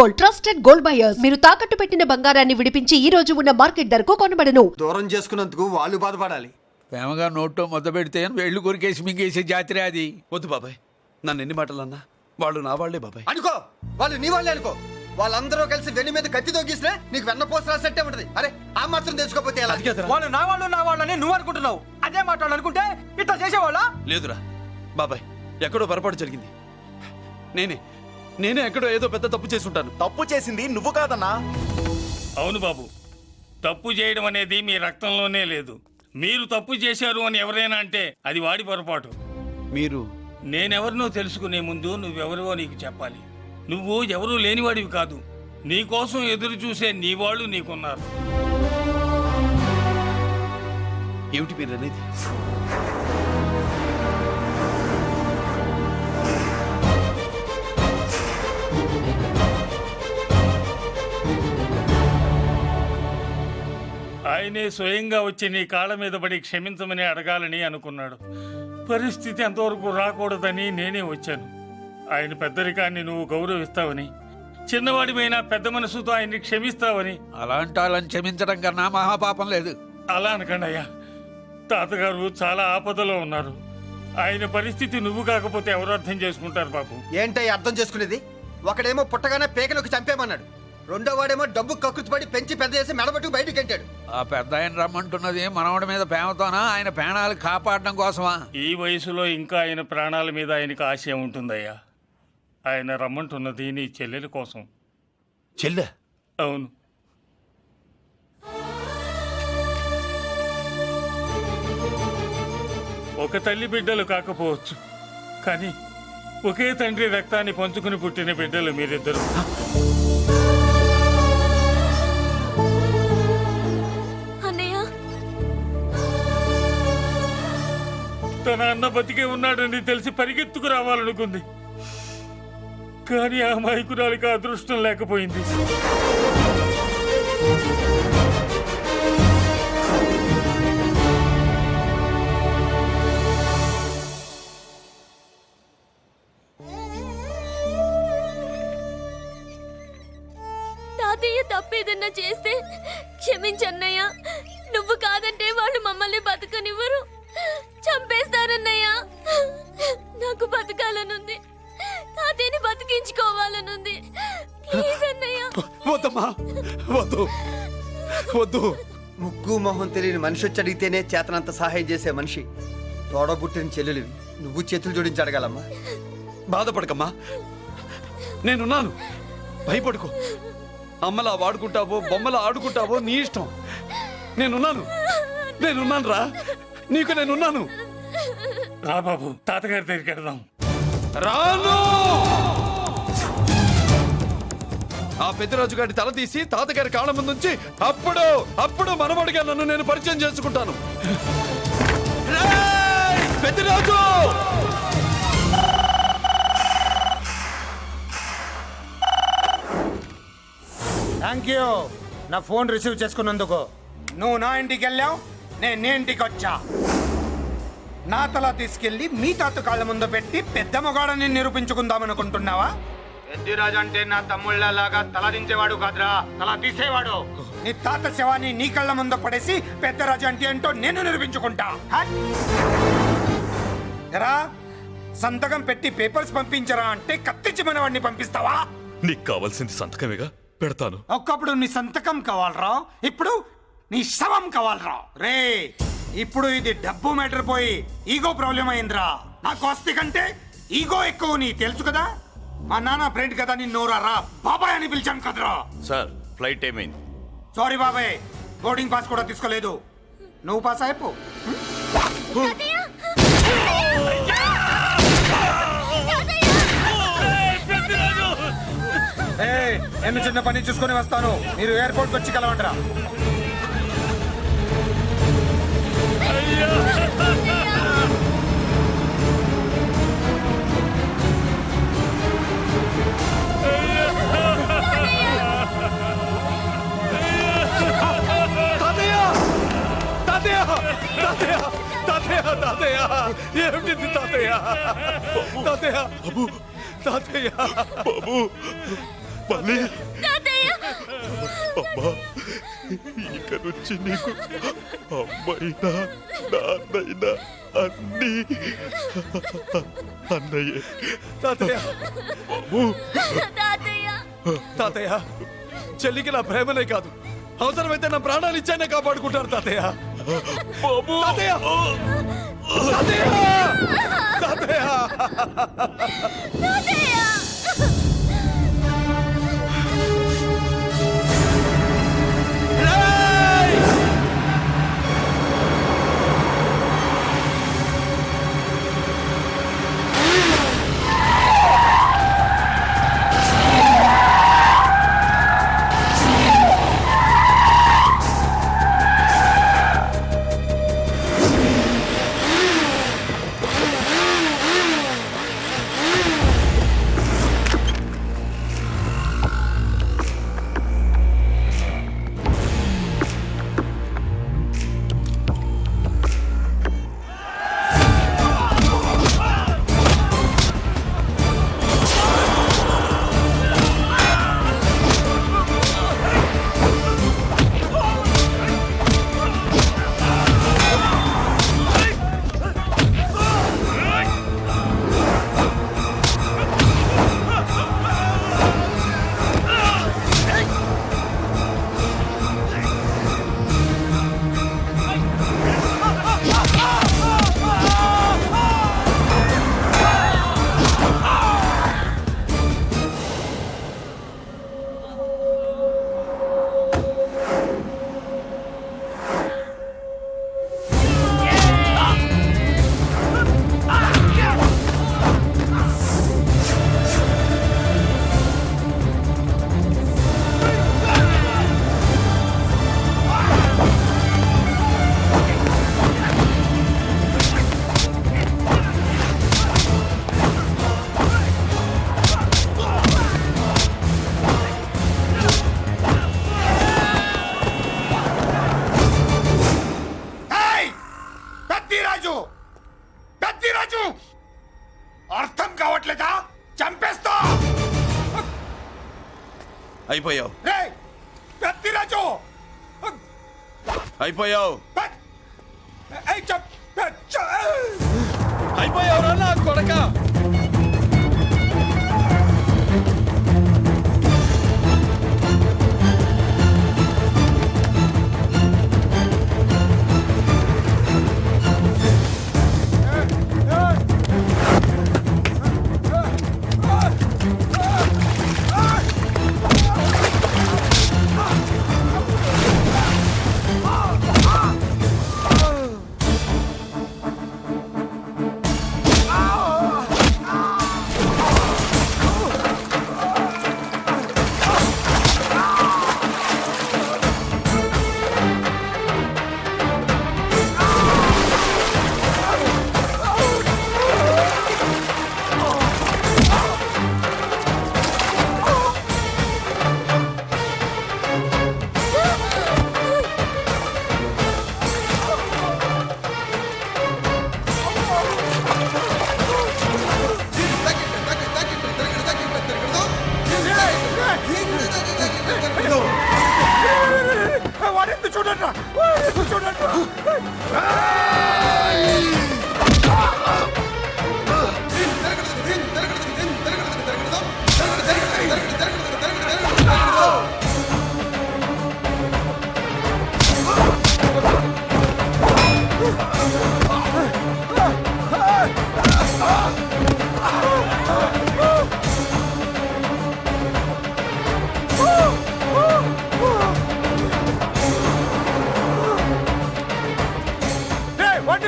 Gold, trusted gold buyers. మీరు తాకట్టు పెట్టిన బంగారాన్ని విడిపించి ఈ రోజు ఉన్న మార్కెట్ ధరకు కొనబడను. దూరం చేసుకున్నందుకు వాళ్ళు బాధపడాలి. ప్రేమగా నోట్లో మొద్ద పెడితే వెళ్ళు కొరికేసి మింగేసే జాతర అది. వద్దు బాబాయ్, నన్ను ఎన్ని మాటలన్నా వాళ్ళు నా వాళ్లే బాబాయ్. అనుకో, వాళ్ళు నీ వాళ్ళే అనుకో. వాళ్ళందరూ కలిసి వెన్ను మీద కత్తి తోగిస్తే నీకు వెన్న పోసి రాసట్టే ఉంటది. అరే ఆ మాత్రం తెలుసుకోకపోతే ఎలా? వాళ్ళు నా వాళ్ళని నువ్వు అనుకుంటున్నావు. అదే మాట అనుకుంటే ఇట్లా చేసేవాళ్ళ? లేదురా బాబాయ్, ఎక్కడో పొరపాటు జరిగింది. నేనే ఎక్కడో ఏదో పెద్ద తప్పు చేసి ఉంటాను. తప్పు చేసింది నువ్వు కాదన్నా. అవును బాబు, తప్పు చేయడం అనేది మీ రక్తంలోనే లేదు. మీరు తప్పు చేశారు అని ఎవరైనా అంటే అది వాడి పొరపాటు. మీరు నేనెవరినో తెలుసుకునే ముందు నువ్వెవరివో నీకు చెప్పాలి. నువ్వు ఎవరూ లేనివాడివి కాదు. నీకోసం ఎదురు చూసే నీ వాళ్ళు నీకున్నారు. ఏమిటి మీరు అనేది? ఆయనే స్వయంగా వచ్చి నీ కాళ్ళ మీద పడి క్షమించమని అడగాలని అనుకున్నాడు. పరిస్థితి అంతవరకు రాకూడదని నేనే వచ్చాను. ఆయన పెద్దరికాన్ని నువ్వు గౌరవిస్తావని, చిన్నవాడిపైనా పెద్ద మనసుతో ఆయన్ని క్షమిస్తావని. అలాంటి వాళ్ళని క్షమించడం కన్నా మహాపాపం లేదు. అలా అనకండి అయ్యా. తాతగారు చాలా ఆపదలో ఉన్నారు. ఆయన పరిస్థితి నువ్వు కాకపోతే ఎవరు అర్థం చేసుకుంటారు బాబు? ఏంటయ్య అర్థం చేసుకునేది? ఒకడేమో పుట్టగానే పేకలోకి చంపేమన్నాడు, రెండో వాడేమో డబ్బు కక్కుతుపడి పెంచి పెద్ద చేసి మెడబట్టుకు బయటకు గంటాడు. ఆ పెద్ద ఆయన రమ్మంటున్నది మనవడి మీద ప్రేమతోనా, ఆయన ప్రాణాలు కాపాడడం కోసమా? ఈ వయసులో ఇంకా ఆయన ప్రాణాల మీద ఆయనకు ఆశ ఉంటుందయ్యా. ఆయన రమ్మంటున్నది నీ చెల్లెల కోసం. చెల్లె? అవును. ఒక తల్లి బిడ్డలు కాకపోవచ్చు, కానీ ఒకే తండ్రి రక్తాన్ని పంచుకుని పుట్టిన బిడ్డలు మీరిద్దరు. తన అన్న బతికే ఉన్నాడని తెలిసి పరిగెత్తుకు రావాలనుకుంది, కానీ ఆ అమాయకురాలికి అదృష్టం లేకపోయింది. తాతయ్య తప్పేదన్నా చేస్తే క్షమించన్నయ్య. నువ్వు కాదంటే వాళ్ళు మమ్మల్ని బతకనివ్వరు, చంపేస్తారన్నయ్యా. నాకు బతకాలనుంది, తాతయ్యని బతికించుకోవాలనుంది. ప్లీజ్ అన్నయ్య. వద్దమ్మా, వద్దు వద్దు. ముగ్గు మొహం తెలియని మనిషి వచ్చి అడిగితేనే చేతనంత సహాయం చేసే మనిషి. తోడబుట్టిన చెల్లెలివి, నువ్వు చేతులు జోడించి అడగాలమ్మా. బాధపడకమ్మా, నేనున్నాను. భయపడుకో. అమ్మలా వాడుకుంటావో బొమ్మలా ఆడుకుంటావో నీ ఇష్టం. నేనున్నాను రా, నీకు నేనున్నాను. రా బాబు, తాతగారి దగ్గరికి వెళ్దాం. రాను. ఆ పెద్దరాజు గారి తల తీసి తాతగారి కాళ్ళ ముందుంచి అప్పుడు మనవడిగా నన్ను నేను పరిచయం చేసుకుంటాను. పెద్దరాజు! థ్యాంక్ యూ నా ఫోన్ రిసీవ్ చేసుకున్నందుకు. నువ్వు నా ఇంటికి వెళ్ళావు, నేను నీ ఇంటికి వచ్చా. నా తల తీసుకెళ్లి మీ తాత కాళ్ళ ముందు పెట్టి పెద్ద మొగాడని నిరూపించుకుందామనుకుంటున్నావా? పెద్దిరాజు అంటే నా తమ్ముళ్ళలాగా తల దించేవాడు కాదురా, తల తీసేవాడు. నీ తాత శవాన్ని నీ కళ్ళ ముందు పడేసి పెద్దరాజు అంటే ఏంటో నేను నిరూపించుకుంటా. ఎరా, సంతకం పెట్టి పేపర్స్ పంపించరా అంటే కత్తించి మనవాడిని పంపిస్తావా? నీకు కావాల్సింది సంతకమేగా, పెడతాను. ఒక్కప్పుడు నీ సంతకం కావాలరా, ఇప్పుడు నీ శవం కావాలరా. రే, ఇప్పుడు ఇది డబ్బు మ్యాటర్ పోయి ఈగో ప్రాబ్లం అయిందిరా. నాకు ఆస్తి కంటే ఈగో ఎక్కువ, నీ తెలుసు కదా. మా నాన్న ఫ్రెండ్ కదా, నిన్ను రా బాబాయ్ అని పిలిచాను కదరా. సార్, ఫ్లైట్ ఏమైంది? సారీ బాబాయ్, బోర్డింగ్ పాస్ కూడా తీసుకోలేదు. నువ్వు పాస్ అయిపో. నేను చిన్న పని చూసుకొని వస్తాను, మీరు ఎయిర్పోర్ట్కి వచ్చి కలవండిరా. ఏమిటి తాతయ్య? తాతయ్య బాబు, తాతయ్య బాబు, బలి తాతయ్య అమ్మా ఇక నుంచి నీకు అమ్మైనా నాన్నైనా అన్నీ అన్నయ్యే. తాతయ్య బాబు తాతయ్య తాతయ్య చెల్లికి నా ప్రేమనే కాదు, అవసరమైతే నా ప్రాణాలు ఇచ్చానే కాపాడుకుంటారు తాతయ్య. బాబు తాతయ్య తాతయ్య తాతయ్య తాతయ్య పెద్దిరాజు అర్థం కావట్లేదా? చంపేస్తా. అయిపోయావు రే పెద్దిరాజు అయిపోయావు ఏయ్, అయిపోయావు నా కొడక.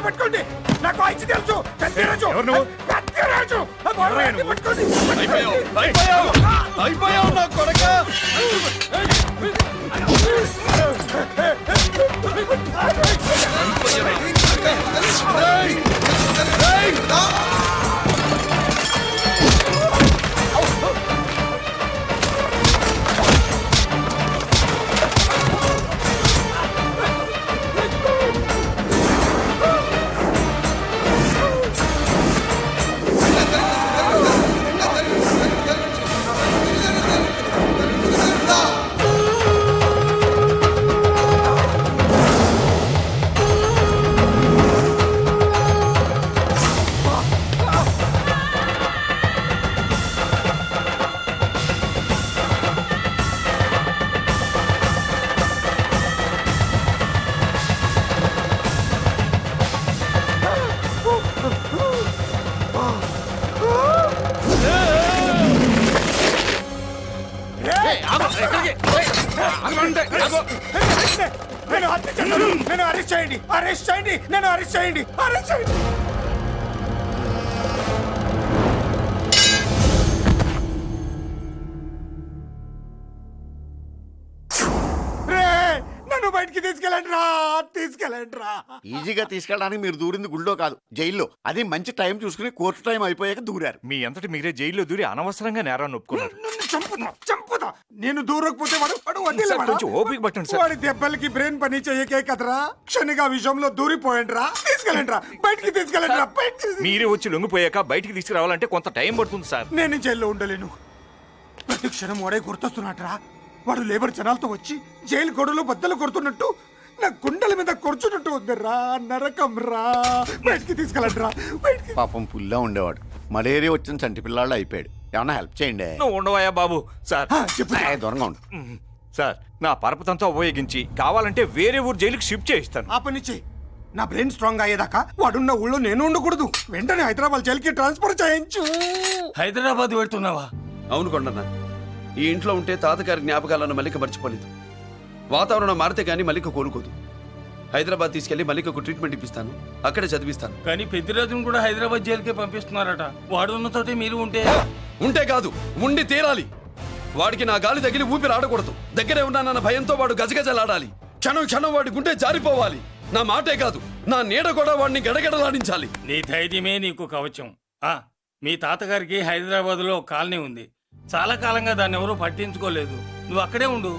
పట్టుకోండి, నాకు వాయిస్ తెలుసు. పెద్దిరాజు పెద్దిరాజు పట్టుకోండి. అయిపోయావు నా కొడక. నేను హత్య చేశాను. నేను అరెస్ట్ చేయండి, అరెస్ట్ చేయండి, నేను అరెస్ట్ చేయండి, అరెస్ట్ చేయండి. రే, నన్ను బయటికి తీసుకెళ్ళండి రా, తీసుకెళ్ళండి రా. ఈజీగా తీసుకెళ్ళడానికి మీరు దూరింది గుళ్ళో కాదు, జైల్లో. అది మంచి టైం చూసుకుని కోర్టు టైం అయిపోయాక దూరారు. మీ అంతటి మీరే జైల్లో దూరి అనవసరంగా నేరాన్ని ఒప్పుకున్నారు. నన్ను చంపుతా. నేను దూరకపోతే వాడు వదిలేవాడా? కొంచెం ఓపిక పట్టండి సార్. వాడి దెబ్బలకి బ్రెయిన్ పని చేయకే కదరా, క్షణిగా విషయంలో దూరిపోయండి రా. తీసుకెళ్ళండి రా, బయటికి తీసుకెళ్ళండి రా, బయటికి. మీరే వచ్చి లొంగిపోయాక బయటికి తీసుకురావాలంటే కొంత టైం పడుతుంది సార్. నేను జైల్లో ఉండలేను. ప్రతి క్షణం వాడే గుర్తొస్తున్నట్రా. వాడు లేబర్ జనాలతో వచ్చి జైలు గొడవలు బద్దలు కొడుతున్నట్టు నా గుండెల మీద కొడుచున్నట్టు ఉందిరా. నరకం రా, బయటికి తీసుకెళ్ళండి రా, బయటికి. పాపం పుల్లా ఉండేవాడు, మలేరియా వచ్చిన చంటి పిల్లాళ్ళు అయిపోయాడు. ఏమన్నా హెల్ప్ చేయండి. నువ్వు ఉండవయ్యా బాబు. సార్ చెప్పు. దూరంగా ఉండు. సార్, నా పరపతంతా ఉపయోగించి కావాలంటే వేరే ఊరు జైలుకి షిఫ్ట్ చేయిస్తాను. ఆ పని చెయ్యి. నా బ్రెయిన్ స్ట్రాంగ్ అయ్యేదాకా వాడున్న ఊళ్ళో నేను ఉండకూడదు. వెంటనే హైదరాబాద్ జైలుకి ట్రాన్స్ఫర్ చేయించు. హైదరాబాద్ పెడుతున్నావా? అవును కొండన్న, ఈ ఇంట్లో ఉంటే తాతగారి జ్ఞాపకాలను మల్లిక మర్చిపోలేదు. వాతావరణం మారితే గానీ మల్లిక కోలుకోదు. హైదరాబాద్ తీసుకెళ్లి మల్లికకు ట్రీట్మెంట్ ఇప్పిస్తాను, అక్కడే చదివిస్తాను. కానీ పెద్దిరాజును కూడా హైదరాబాద్ జైలుకే పంపిస్తున్నారట. వాడు ఉన్న చోటే మీరు ఉంటే కాదు, ఉండి తీరాలి. వాడికి నా గాలి తగిలి ఊపిరి ఆడకూడదు. దగ్గరే ఉన్నానన్న భయంతో వాడు గజగజలాడాలి. క్షణం క్షణం వాడి గుండె జారిపోవాలి. నా మాటే కాదు, నా నీడ కూడా వాడిని గడగడలాడించాలి. నీ ధైర్యమే నీకు కవచం. మీ తాతగారికి హైదరాబాద్ లో కాలనీ ఉంది. చాలా కాలంగా దాన్ని ఎవరూ పట్టించుకోలేదు. నువ్వు అక్కడే ఉండు.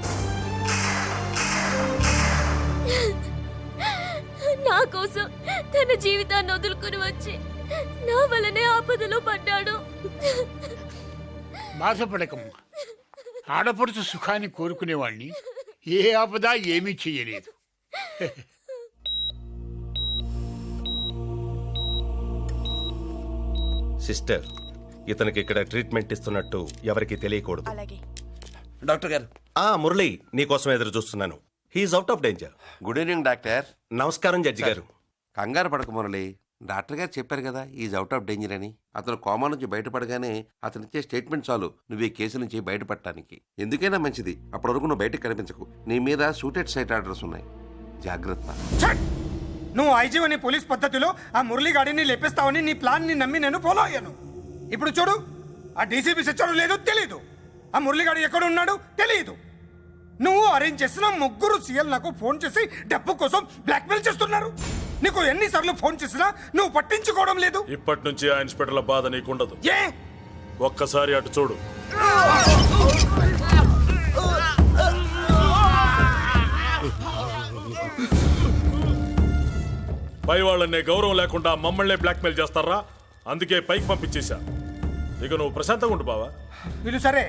నా కోసం తన జీవితాన్ని వదులుకుని వచ్చి నా వల్లనే ఆపదలో పడ్డాడు. బాధపడకమ్మా. ఆడపడుచు సుఖాన్ని కోరుకునేవాణ్ణి ఏ ఆపద ఏమీ చెయ్యలేదు. సిస్టర్, ఇతనికి ఇక్కడ ట్రీట్మెంట్ ఇస్తున్నట్టు ఎవరికి తెలియకూడదు. డాక్టర్ గారు. మురళి, నీకోసం ఎదురు చూస్తున్నాను. He is out of danger. Good evening doctor. నమస్కారం జడ్జి గారు. కంగారు పడక మురళి, డాక్టర్ గారు చెప్పారు కదా ఈజ్ అవుట్ ఆఫ్ డేంజర్ అని. అతను కోమా నుంచి బయటపడగానే అతను ఇచ్చే స్టేట్మెంట్ చాలు నువ్వు ఈ కేసు నుంచి బయటపడటానికి. ఎందుకైనా మంచిది, అప్పటి వరకు నువ్వు బయటకు కనిపించకు. నీ మీద సూటెడ్ సైట్ ఆర్డర్స్ ఉన్నాయి, జాగ్రత్త. నువ్వు ఐజీవని పోలీస్ పద్ధతిలో ఆ మురళి గాడిని లేపేస్తావని నీ ప్లాన్ ని నమ్మి నేను ఫాలో అయ్యాను. ఇప్పుడు చూడు, ఆ డీసీపీ సచ్చాడు లేదో తెలీదు, ఆ మురళిగాడు ఎక్కడ ఉన్నాడు తెలియదు. నువ్వు అరేంజ్ చేసిన ముగ్గురు సీఎల్ నాకు ఫోన్ చేసి డబ్బు కోసం బ్లాక్మెయిల్ చేస్తున్నారు. నీకు ఎన్నిసార్లు ఫోన్ చేసినా నువ్వు పట్టించుకోవడం లేదు. ఇప్పటి నుంచి ఆ ఇన్స్పెక్టర్ల బాధ నీకుండదు. ఏ ఒక్కసారి అటు చూడు. పై వాళ్ళనే గౌరవం లేకుండా మమ్మల్ని బ్లాక్మెయిల్ చేస్తారా? అందుకే పైకి పంపించేశా. ఇక నువ్వు ప్రశాంతంగా ఉండు బావా. వీళ్ళు సరే,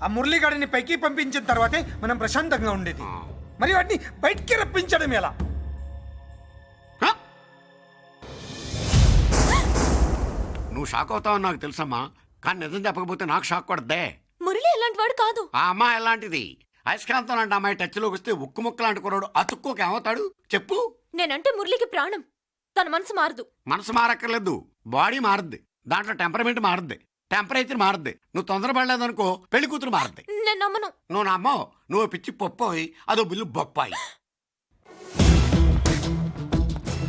ఆ మురళిగాడిని పైకి పంపించిన తర్వాతే మనం ప్రశాంతంగా ఉండేది. మరి వాటిని బయటికి రప్పించడం ఎలా? నువ్వు షాక్ అవుతావని నాకు తెలుసమ్మా, కానీ నిజం చెప్పకపోతే నాకు షాక్ కొడద్దే. మురళి ఎలాంటి వాడు కాదు. ఆ అమ్మాయి ఎలాంటిది? అయస్కాంతం లాంటి అమ్మాయి టచ్లోకి వస్తే ఉక్కు ముక్క లాంటి కుర్రాడు అతుక్కోక ఏమవుతాడు చెప్పు. నేనంటే మురళికి ప్రాణం. తన మనసు మారదు. మనసు మారక్కర్లేదు, బాడీ మారుద్ది. దాంట్లో టెంపరమెంట్ మారుద్ది, టెంపరేచర్ మారుద్ది. నువ్వు తొందరపడలేదనుకో పెళ్లి కూతురు మారుద్ది. నేను నమ్మను. నువ్వు నమ్మవు, నువ్వు పిచ్చి పొప్పోయి అదో బిల్లు బొప్పాయి.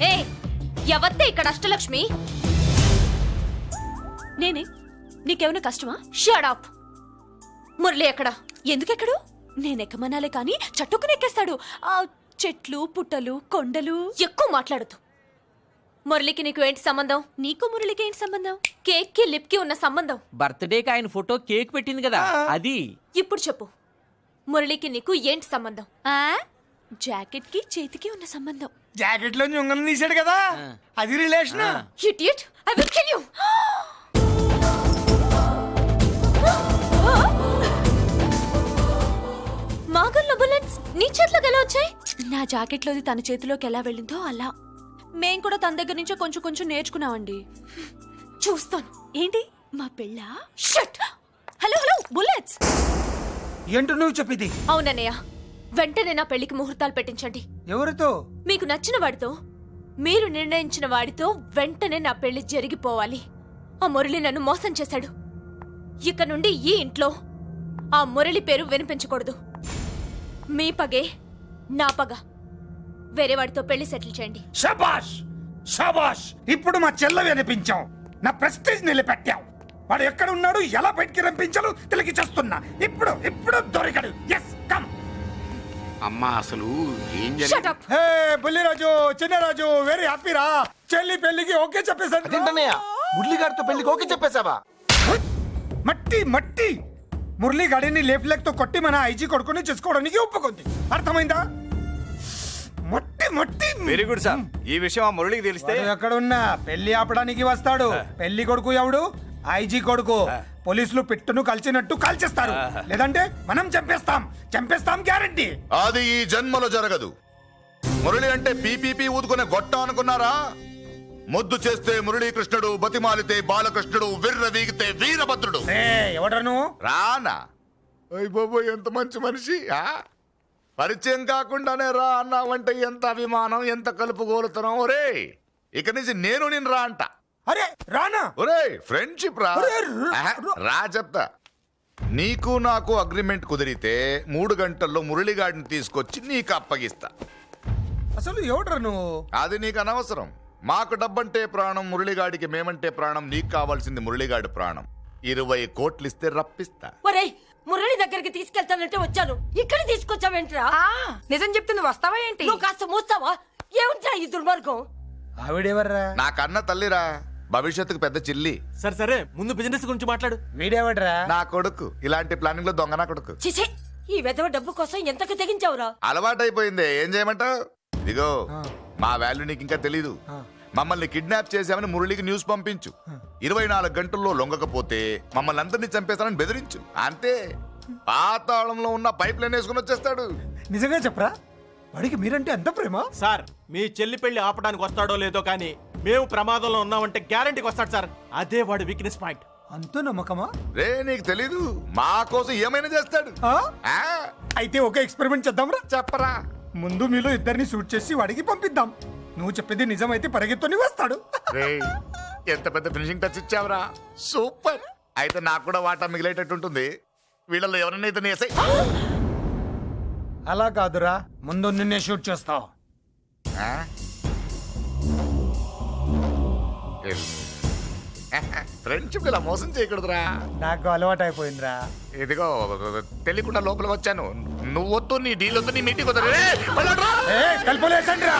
ఏ ఎవత్తే ఇక్కడ అష్టలక్ష్మి? నేనే. నీకేమైనా కష్టమా? Shut up. మురళి ఎక్కడ? ఎందుకెక్కడు? నేనెక్కమనాలే కానీ చట్టుకుని ఎక్కేస్తాడు. ఆ చెట్లు పుట్టలు కొండలు. ఎక్కువ మాట్లాడదు. మురళికి నీకు ఏంటి సంబంధం? నీకు మురళికి ఏంటి సంబంధం? కేక్ కి లిప్ కి ఉన్న సంబంధం. బర్త్డేకి ఆయన ఫోటో కేక్ పెట్టింది కదా అది. ఇప్పుడు చెప్పు, మురళికి నీకు ఏంటి సంబంధం? జాకెట్ కి చేతికి ఉన్న సంబంధం. జాకెట్ లో ఉంగరం తీసాడు కదా, అది relation. Idiot, I will kill you. మాగల్లో బుల్లెట్స్ నీ చేతిలోకి ఎలా వచ్చాయి? నా జాకెట్ లోది తన చేతిలోకి ఎలా వెళ్ళిందో అలా. మేం కూడా తన దగ్గర నుంచి కొంచెం కొంచెం నేర్చుకున్నామండి. చూస్తాను. ఏంటి మా పెళ్ళ? షట్. Hello hello bullets. ఏంటో నువ్వు చెప్పింది? అవునన్నయ్య, వెంటనే నా పెళ్లికి ముహూర్తాలు పెట్టించండి. ఎవరితో? మీకు నచ్చిన వాడితో, మీరు నిర్ణయించిన వాడితో వెంటనే నా పెళ్లి జరిగిపోవాలి. ఆ మురళి నన్ను మోసం చేశాడు. ఇక నుండి ఈ ఇంట్లో ఆ మురళి పేరు వినిపించకూడదు. మీ పగే నా పగ. వేరే వాడితో పెళ్లి సెటిల్ చేయండి. శబాష్ శబాష్, ఇప్పుడు మా చెల్లవి అనిపించావు, నా ప్రెస్టేజ్ నిలబెట్టావు. వాడు ఎక్కడ ఉన్నాడు, ఎలా బయటికి రంపించాలో తెలికి చేస్తున్నా. ఇప్పుడు దొరికాడు. Yes come. అమ్మా అసలు ఏం Shut up. హే బుల్లిరాజు, చిన్నరాజు, వెరీ హ్యాపీ రా. చెల్లి పెళ్లికి ఓకే చెప్పేశాను. మురళిగారితో పెళ్లికి ఓకే చెప్పేశావా? మట్టి మట్టి మురళి గాడిని లేఫ్ లెగ్ తో కొట్టి మన ఐజీ కొడుకుని చేసుకోవడానికి ఒప్పుకుంది. అర్థమైందా? మట్టి మట్టి. Very good sir. ఈ విషయం ఆ మురళికి తెలిస్తే వాడు ఎక్కడున్నా పెళ్లి ఆపడానికి వస్తాడు. పెళ్లి కొడుకు ఎవడు? ఐజీ కొడుకు. పోలీసులు పిట్టును కాల్చినట్టు కాల్చేస్తారు, లేదంటే మనం చంపేస్తాం గ్యారంటీ. అది ఈ జన్మలో జరగదు. మురళి అంటే పీపీపీ ఊదుకునే గొట్ట అనుకున్నారా? ముద్దు చేస్తే మురళీకృష్ణుడు, బతిమాలితే బాలకృష్ణుడు, విర్ర వీగితే వీరభద్రుడు. ఎవడను రానా? అయ్య బాబోయ్, ఎంత మంచి మనిషి. పరిచయం కాకుండానే రా అన్నావంటే ఎంత అభిమానం, ఎంత కలుపుగోలుతున్నాం. ఒరే, ఇక నుంచి నేను రా అంట. అరే రానా? ఒరే, ఫ్రెండ్షిప్ రా. రా చెప్తా. నీకు నాకు అగ్రిమెంట్ కుదిరితే 3 గంటల్లో మురళిగాడిని తీసుకొచ్చి నీకు అప్పగిస్తా. అసలు ఎవడరా నువ్వు? అది నీకు అనవసరం. మాకు డబ్బంటే ప్రాణం, మురళిగాడికి మేమంటే ప్రాణం. నీకు కావాల్సింది మురళిగాడి ప్రాణం. 20 కోట్లు ఇస్తే రప్పిస్తా. ఒరేయ్, మురళి దగ్గరికి తీసుకెళ్తానంటే వచ్చాను, ఇక్కడ తీసుకొచ్చావేంట్రా? నిజం చెప్తే నువ్వు వస్తావా ఏంటి? నువ్వు కాస్త మూస్తావా? ఏమిట్రా ఈ దుర్మార్గం? ఆవిడెవర్రా? నా కన్న తల్లిరా, భవిష్యత్తుకు పెద్ద చిల్లి. సరే ముందు బిజినెస్ గురించి మాట్లాడు. వీడెవడ్రా? నా కొడుకు. ఇలాంటి ప్లానింగ్ లో దొంగ నా కొడుకు. చిసే, ఈ వెధవ డబ్బు కోసం ఎంతకు తెగించావురా? అలవాటైపోయింది, ఏం చేయమంటావు? ఇదిగో, మా వాల్యూ నీకు ఇంకా తెలీదు. మమ్మల్ని కిడ్నాప్ చేశామని మురళికి న్యూస్ పంపించు. 24 గంటల్లో లొంగకపోతే మమ్మల్ని అందరినీ చంపేస్తానని బెదిరించు. అంతే. పాతాళంలో ఉన్న పైప్ లైన్ వేసుకుని వచ్చేస్తాడు. నిజంగా చెప్పరా? వాడికి మీరంటే ఎంత ప్రేమ? సార్, మీ చెల్లి పెళ్లి ఆపడానికి వస్తాడో లేదో కానీ మేము ప్రమాదంలో ఉన్నామంటే గ్యారంటీకి వస్తాడు సార్. అదే వాడి వీక్నెస్ పాయింట్. అంత నమ్మకమా? రే, నీకు తెలీదు, మా కోసం ఏమైనా చేస్తాడు. అయితే ఒక ఎక్స్పెరిమెంట్ చేద్దాంరా. చెప్పరా? ముందు మీలో ఇద్దరిని షూట్ చేసి వాడికి పంపిద్దాం. నువ్వు చెప్పేది నిజమైతే పరిగెత్తుని వస్తాడు. ఎంత పెద్ద ఫినిషింగ్ టచ్ ఇచ్చావురా. సూపర్. అయితే నాకు కూడా వాటా మిగిలేటట్టుంటుంది. వీళ్ళలో ఎవరన్నా ఇతను వేసాయి. అలా కాదురా, ముందు నిన్నే షూట్ చేస్తావు. ఫ్రెండ్షిప్ ఇలా మోసం చేయకూడదురా. నాకు అలవాటు అయిపోయిందిరా. ఇదిగో, తెలియకుండా లోపలికి వచ్చాను. నువ్వు వద్దు, నీ డీల్ వద్దు, నీ మీటింగ్ వద్దు. కల్పలేసండిరా.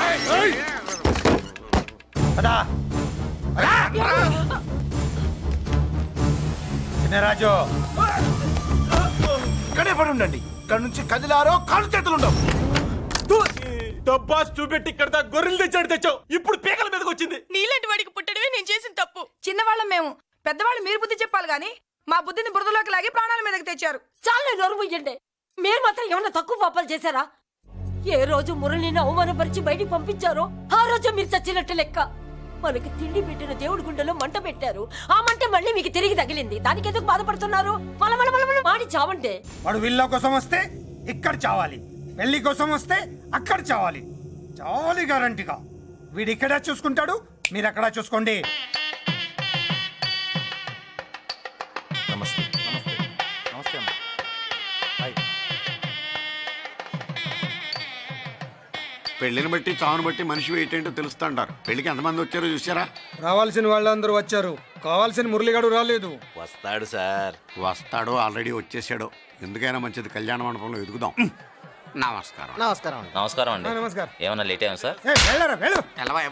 చిన్నరాజు, ఇక్కడే పడి ఉండండి. ఇక్కడ నుంచి కదిలారో కాళ్ళు చేతులు ఉండవు. డబ్బాస్ చూపెట్టి ఇక్కడ దాకా గొర్రెలు తెచ్చావు. ఇప్పుడు పీకల మీదకి వచ్చింది. నీలాంటి వాడికి పుట్టడమే నేను చేసిన తప్పు. చిన్నవాళ్ళం మేము, పెద్దవాళ్ళు మీరు బుద్ధి చెప్పాలి గాని మా బుద్ధిని బురదలోకి లాగి ప్రాణాల మీదకి తెచ్చారు. చాలా నోరు ముయ్యండి. మీరు మాత్రం ఏమన్నా తక్కువ పాపాలు చేశారా? ఏ రోజు మురళిని అవమానపరిచి బయటికి పంపించారో ఆ రోజు మీరు చచ్చినట్టు లెక్క. మనకి తిండి పెట్టిన దేవుడి గుండెలో మంట పెట్టారు. ఆ మంట మళ్ళీ మీకు తిరిగి తగిలింది. దానికి ఎందుకు బాధపడుతున్నారు? మాడి చావంటే. వాడు విల్లా కోసం వస్తే ఇక్కడ చావాలి, పెళ్లి కోసం వస్తే అక్కడ చావాలి. చావాలి గ్యారంటీగా. వీడు ఇక్కడ చూసుకుంటాడు, మీరు అక్కడ చూసుకోండి. నమస్తే. నమస్తే అమ్మా. పెళ్లిని బట్టి చావును బట్టి మనిషి ఏంటంటో తెలుస్తుంటారు. పెళ్లికి ఎంతమంది వచ్చారో చూసారా? రావాల్సిన వాళ్ళందరూ వచ్చారు, కావాల్సిన మురళిగాడు రాలేదు. వస్తాడు సార్. వస్తాడో ఆల్రెడీ వచ్చేసాడో. ఎందుకైనా మంచిది కళ్యాణ మండపంలో ఎదుగుదాం. నమస్కారం. నమస్కారం అండి. నమస్కారం. ఏమన్నా లేట్ అయ్యాం సార్?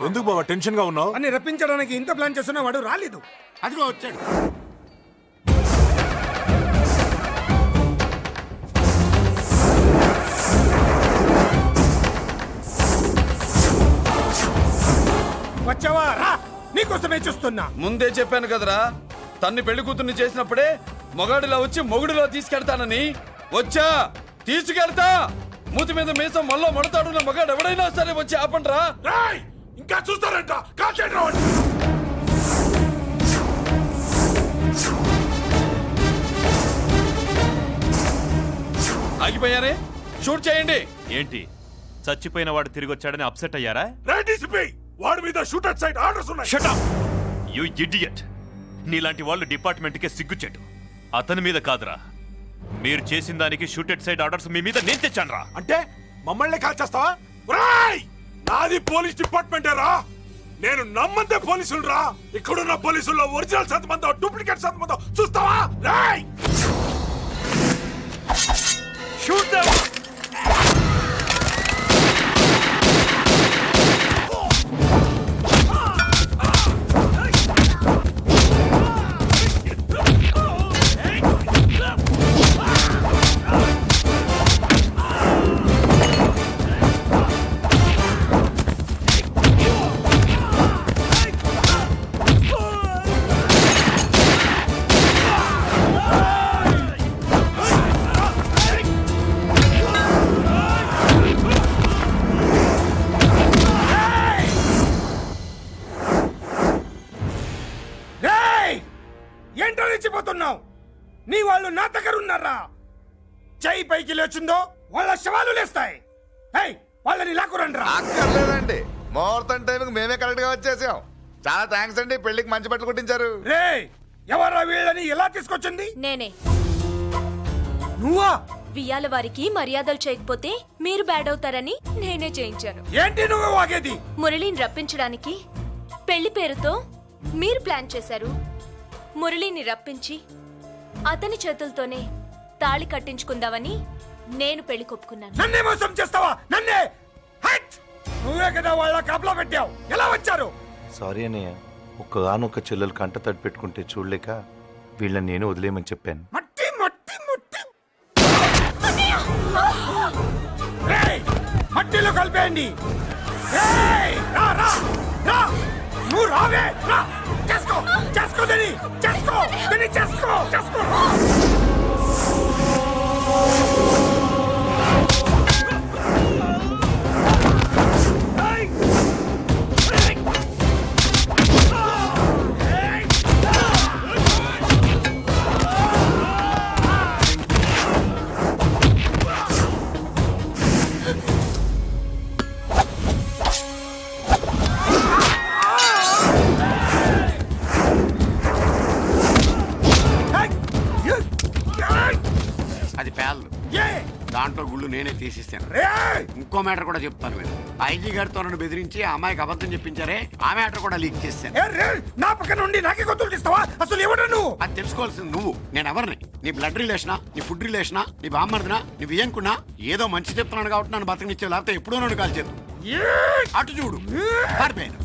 ఎందుకు బాబా టెన్షన్ గా ఉన్నావు? అని రప్పించడానికి ఇంత ప్లాన్ చేస్తున్న వాడు రాలేదు. అదిగో వచ్చాడు. వచ్చావా? రా, నీకోసమే చూస్తున్నా. ముందే చెప్పాను కదరా, తన్ని పెళ్లి కూతుర్ని చేసినప్పుడే మొగాడిలా వచ్చి మొగుడిలో తీసుకెళ్తానని. వచ్చా, తీసుకెళ్తా. మూతి మీద మీసం మళ్ళా మడతాడున్న మగాడు ఎవడైనా సరే వచ్చి ఆపండ్రా. ఇంకా చూస్తారంట. ఆగిపోయారే, షూట్ చేయండి. ఏంటి, చచ్చిపోయిన వాడు తిరిగి వచ్చాడని అప్సెట్ అయ్యారా? వాడి మీద షూట్ అట్ సైడ్ ఆర్డర్స్ ఉన్నాయి. Shut up you idiot. నీలాంటి వాళ్ళు డిపార్ట్మెంట్ కే సిగ్గుచెట్టు. అతని మీద కాదురా, మీరు చేసిన దానికి షూటెడ్ సైడ్ ఆర్డర్స్ మీ మీద నేను తెచ్చాను రా. అంటే మమ్మల్ని కాల్ చేస్తావా? ఒరేయ్! నాది పోలీస్ డిపార్ట్మెంటేరా. నేను నమ్మందే పోలీసులు రా. ఇక్కడున్న పోలీసుల్లో ఒరిజినల్ సత్మంతో డూప్లికేట్ సత్మంతో చూస్తావా? రేయ్! Shoot them! ఏంటో రెచ్చిపోతున్నావు? నీ వాళ్ళు నా దగ్గర ఉన్నారా? చెయ్యి పైకి లేచిందో వాళ్ళ శవాలు లేస్తాయి. వాళ్ళని లాక్కురండ్రా. అక్కర్లేదండి, ముహూర్తం టైంకి మేమే కరెక్ట్ గా వచ్చేసాం. చాలా థ్యాంక్స్ అండి, పెళ్లికి మంచి బట్టలు కుట్టించారు. రే, ఎవరా వీళ్ళని ఎలా తీసుకొచ్చింది? నేనే. నువ్వా? వియ్యాల వారికి మర్యాదలు చేయకపోతే మీరు బ్యాడ్ అవుతారని నేనే చేయించాను. ఏంటి నువ్వు వాగేది? మురళిని రప్పించడానికి పెళ్లి పేరుతో మీరు ప్లాన్ చేశారు. మురళిని రప్పించి అతని చేతులతోనే తాళి కట్టించుకుందామని నేను పెళ్లి కొప్పుకున్నాను. నన్నే మోసం చేస్తావా? నన్నే? హట్! నువ్వే కదా వాళ్ళ కాపలా పెట్టావు. ఎలా వచ్చారు? సారీ అన్నయ్య, ఒక్కగానొక్క చెల్లెలు కంట తడి పెట్టుకుంటే చూడలేక వీళ్ళని నేను వదిలేయమని చెప్పాను. మట్టి మట్టి మట్టి రేయ్, మట్టిలో కలిపేయండి. రేయ్, రా రా రా, నువ్వు రావే, రా. చేసుకో చేసుకో దీని, చేసుకో దీని, చేసుకో చేసుకో. అది పేర్లు, దాంట్లో గుళ్ళు నేనే తీసిస్తాను. ఇంకో మ్యాటర్ కూడా చెప్తాను మీరు. ఐజీ గారితో నన్ను బెదిరించి ఆ అమ్మాయికి అబద్ధం చెప్పించారే, ఆ మ్యాటర్ కూడా లీక్ చేస్తాను. నా పక్కన నుండి నాకే గొంతులు తీస్తావా? అసలు ఎవరు నువ్వు? అది తెలుసుకోవాల్సింది నువ్వు. నేను ఎవరిని? నీ బ్లడ్ రిలేషనా, నీ ఫుడ్ రిలేషనా, నీ బామ్మర్దినా, నీ వియ్యనుకున్నా? ఏదో మంచి చెప్తున్నాను కాబట్టి నన్ను బతకనిచ్చావు, లేకపోతే ఎప్పుడో నన్ను కాల్చేదు. అటు చూడు, పారిపోయాను.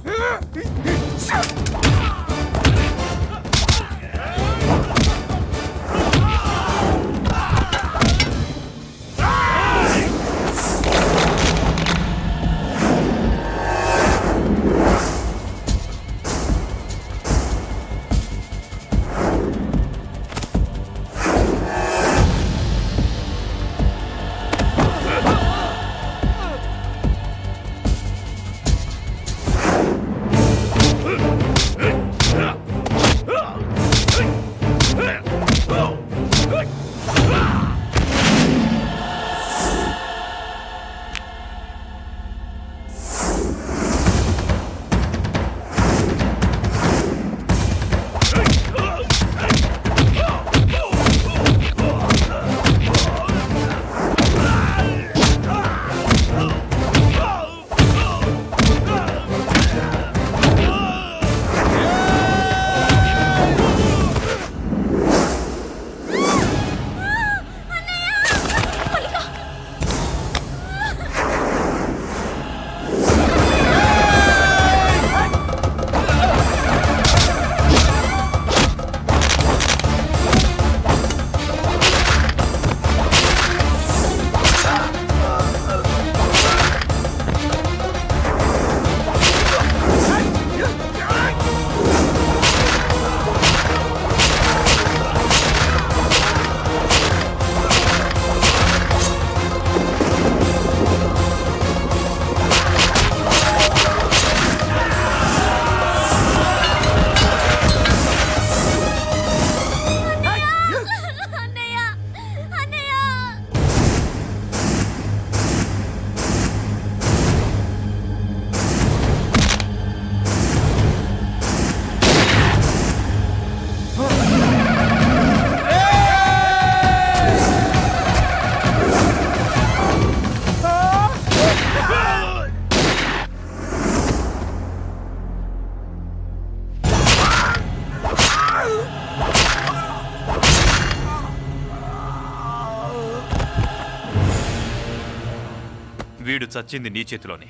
వీడు చచ్చింది నీ చేతిలోనే,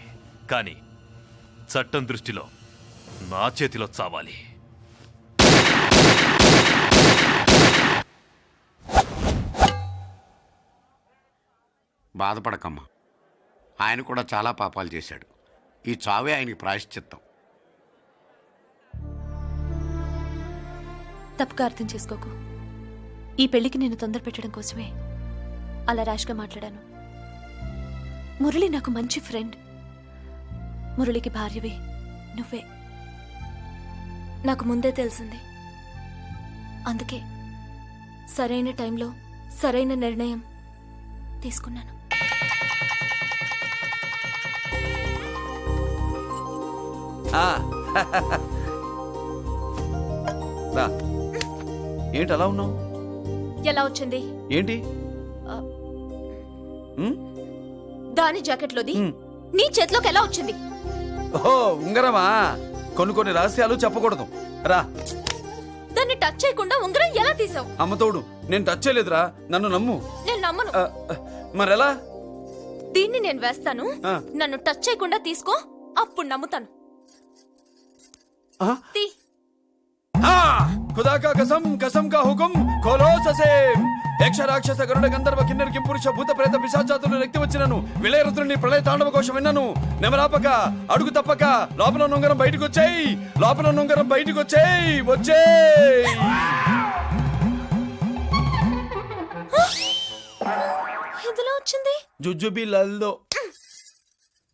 కానీ చట్టం దృష్టిలో నా చేతిలో చావాలి. బాధపడకమ్మా, ఆయన కూడా చాలా పాపాలు చేశాడు. ఈ చావే ఆయనకి ప్రాయశ్చిత్తం. తప్పుగా అర్థం చేసుకోకు. ఈ పెళ్లికి నేను తొందర పెట్టడం కోసమే అలా ర్యాష్గా మాట్లాడాను. మురళి నాకు మంచి ఫ్రెండ్. మురళికి భార్యవే నువ్వే. నాకు ముందే తెలిసింది. అందుకే సరైన టైంలో సరైన నిర్ణయం తీసుకున్నాను. ఏంటి అలా ఉన్నావు? ఎలా వచ్చింది ఏంటి? దాని జాకెట్లోది నీ చేతిలోకి ఎలా వచ్చింది? ఓహో, ఉంగరమా? కొన్ని రహస్యాలు చెప్పకూడదు. రా. దాన్ని టచ్ చేయకుండా ఉంగరం ఎలా తీసావు? అమ్మతోడు, నేను టచ్ చేయలేదురా, నన్ను నమ్ము. నేను నమ్మను. మరెలా? దీన్ని నేను వేస్తాను, నన్ను టచ్ చేయకుండా తీసుకో, అప్పుడు నమ్ముతాను. తీ. खुदा का कसम, कसम का हुकुम, खोलो ससेम. యక్ష రాక్షస గరుడ గంధర్వ కిన్నెర కింపురుష భూత ప్రేత పిశాచాతులు వ్యక్తి వచ్చినను విలయరుద్రుని ప్రళయ తాండవ కోశం విన్నను. నెమరాపక అడుగు తప్పక లోపల నుంగరం బయటకు వచ్చేయి, లోపల నుంగరం బయటకు వచ్చేయి, వచ్చేయి. ఇందులో వచ్చింది జుజుబి లల్లో